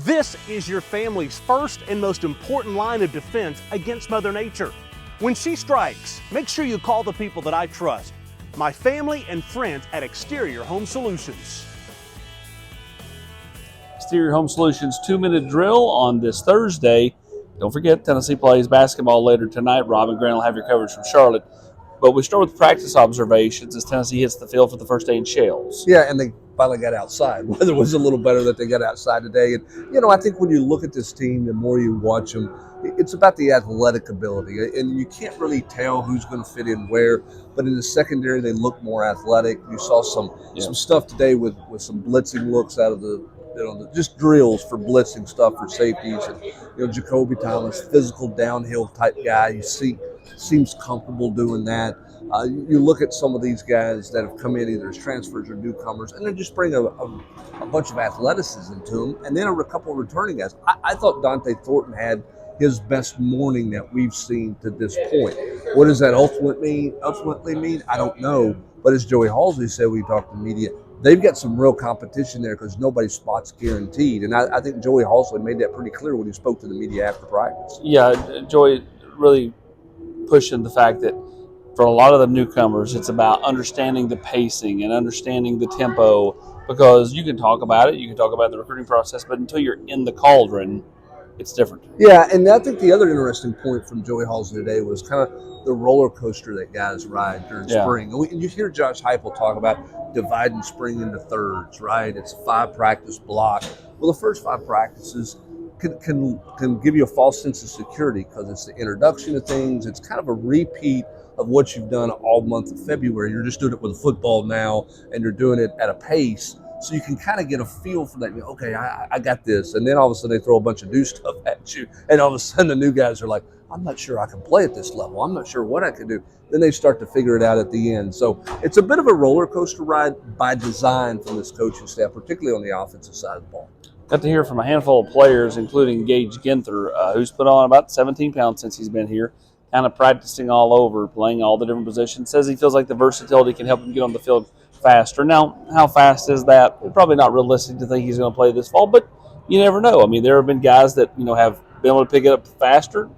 This is your family's first and most important line of defense against Mother Nature. When she strikes, make sure you call the people that I trust, my family and friends at Exterior Home Solutions. Exterior Home Solutions 2-minute drill on this Thursday. Don't forget, Tennessee plays basketball later tonight. Rob and Grant will have your coverage from Charlotte. But we start with practice observations as Tennessee hits the field for the first day in Shells. Yeah, and they finally got outside. Weather was a little better that they got outside today. And, I think when you look at this team, the more you watch them, it's about the athletic ability. And you can't really tell who's going to fit in where. But in the secondary, they look more athletic. You saw some stuff today with some blitzing looks out of the just drills for blitzing stuff for safeties. And, Jacoby Thomas, physical downhill type guy. You see, seems comfortable doing that. You look at some of these guys that have come in either as transfers or newcomers, and they just bring a bunch of athleticism to them, and then a couple of returning guys. I thought Dante Thornton had his best morning that we've seen to this point. What does that ultimately mean? I don't know. But as Joey Halsey said, we talked to the media, they've got some real competition there because nobody's spot's guaranteed. And I think Joey Halsey made that pretty clear when he spoke to the media after practice. Yeah, Joey really pushing the fact that for a lot of the newcomers, it's about understanding the pacing and understanding the tempo, because you can talk about it, you can talk about the recruiting process, but until you're in the cauldron, it's different. Yeah, and I think the other interesting point from Joey Halsey today was kind of the roller coaster that guys ride during spring. And you hear Josh Heupel talk about dividing spring into thirds, right? It's a 5-practice block. Well, the first 5 practices can give you a false sense of security because it's the introduction to things. It's kind of a repeat of what you've done all month of February. You're just doing it with football now, and you're doing it at a pace. So you can kind of get a feel for that. Okay, I got this. And then all of a sudden they throw a bunch of new stuff at you. And all of a sudden the new guys are like, I'm not sure I can play at this level. I'm not sure what I can do. Then they start to figure it out at the end. So it's a bit of a roller coaster ride by design from this coaching staff, particularly on the offensive side of the ball. Got to hear from a handful of players, including Gage Ginther, who's put on about 17 pounds since he's been here, kind of practicing all over, playing all the different positions. Says he feels like the versatility can help him get on the field faster. Now, how fast is that? Probably not realistic to think he's going to play this fall, but you never know. I mean, there have been guys that, have been able to pick it up faster,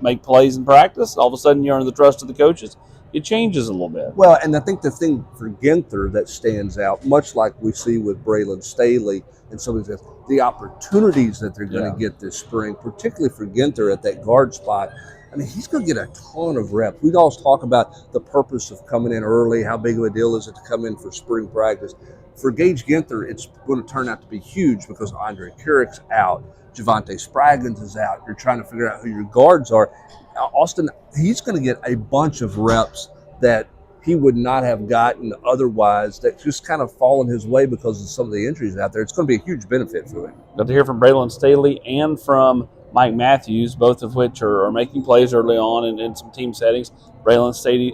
make plays in practice. All of a sudden, you're under the trust of the coaches. It changes a little bit. Well, and I think the thing for Ginther that stands out, much like we see with Braylon Staley and some of these guys, the opportunities that they're going to get this spring, particularly for Ginther at that guard spot. I mean, he's going to get a ton of reps. We'd always talk about the purpose of coming in early, how big of a deal is it to come in for spring practice. For Gage Ginther, it's going to turn out to be huge because Andre Carrick's out, Javante Spraggins is out. You're trying to figure out who your guards are. Austin, he's going to get a bunch of reps that he would not have gotten otherwise, that just kind of fallen his way because of some of the injuries out there. It's going to be a huge benefit for him. Got to hear from Braylon Staley and from Mike Matthews, both of which are making plays early on in some team settings. Braylon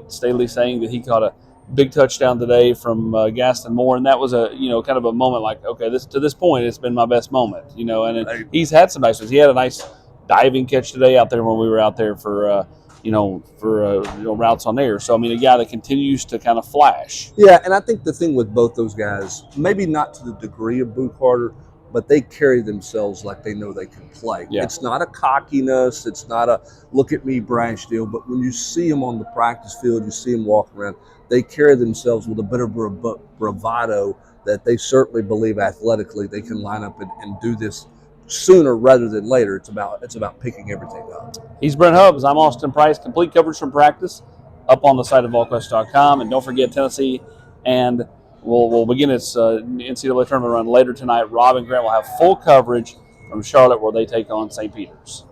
Staley saying that he caught a big touchdown today from Gaston Moore, and that was a kind of a moment like, okay, to this point it's been my best moment, and he's had some nice ones. He had a nice diving catch today out there when we were out there for routes on air. So I mean, a guy that continues to kind of flash. Yeah, and I think the thing with both those guys, maybe not to the degree of Boo Carter, but they carry themselves like they know they can play. Yeah. It's not a cockiness. It's not a look at me brash deal. But when you see them on the practice field, you see them walk around, they carry themselves with a bit of bravado that they certainly believe athletically they can line up and do this sooner rather than later. It's about picking everything up. He's Brent Hubbs. I'm Austin Price. Complete coverage from practice up on the site of Volquest.com. And don't forget, Tennessee and we'll begin its NCAA tournament run later tonight. Rob and Grant will have full coverage from Charlotte where they take on St. Peter's.